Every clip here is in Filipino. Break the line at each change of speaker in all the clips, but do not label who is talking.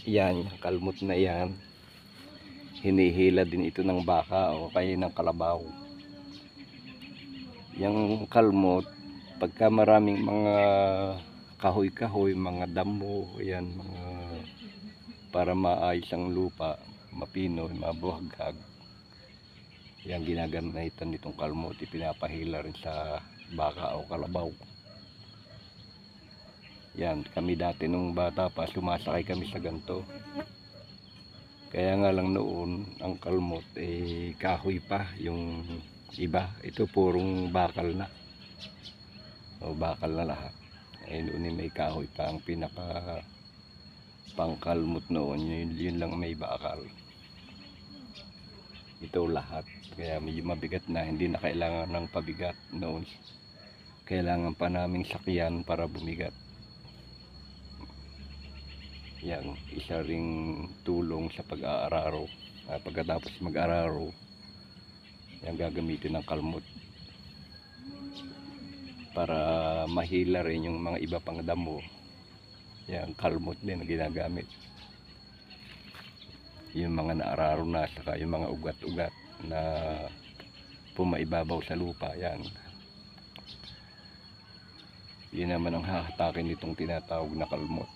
Yan, kalmot na yan. Hinihila din ito ng baka o kaya ng kalabaw. Yung kalmot, pagka maraming mga kahoy-kahoy, mga damo, yan, mga para maayos ang lupa, mapinoy, mabuhaghag. Yan ginagamitan nitong kalmot, ipinapahila rin sa baka o kalabaw. Yan, kami dati nung bata pa, sumasakay kami sa ganito. Kaya nga lang noon, ang kalmot kahoy pa, yung iba, ito purong bakal na. O bakal na lahat. Noon may kahoy pa, ang pinaka pangkalmot noon, yun lang may bakal. Ito lahat, kaya medyo mabigat na, hindi na kailangan ng pabigat noon. Kailangan pa naming sakyan para bumigat. Yan, isa ring tulong sa pag-aararo. Pagkatapos mag-araro, yan gagamitin ng kalmot para mahila rin yung mga iba pang damo. Yan, kalmot din na ginagamit. Yung mga naararo na, saka yung mga ugat-ugat na pumaibabaw sa lupa. Yan, yun naman ang hahatakin nitong tinatawag na kalmot.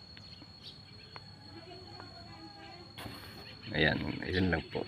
Ayan, yun lang po.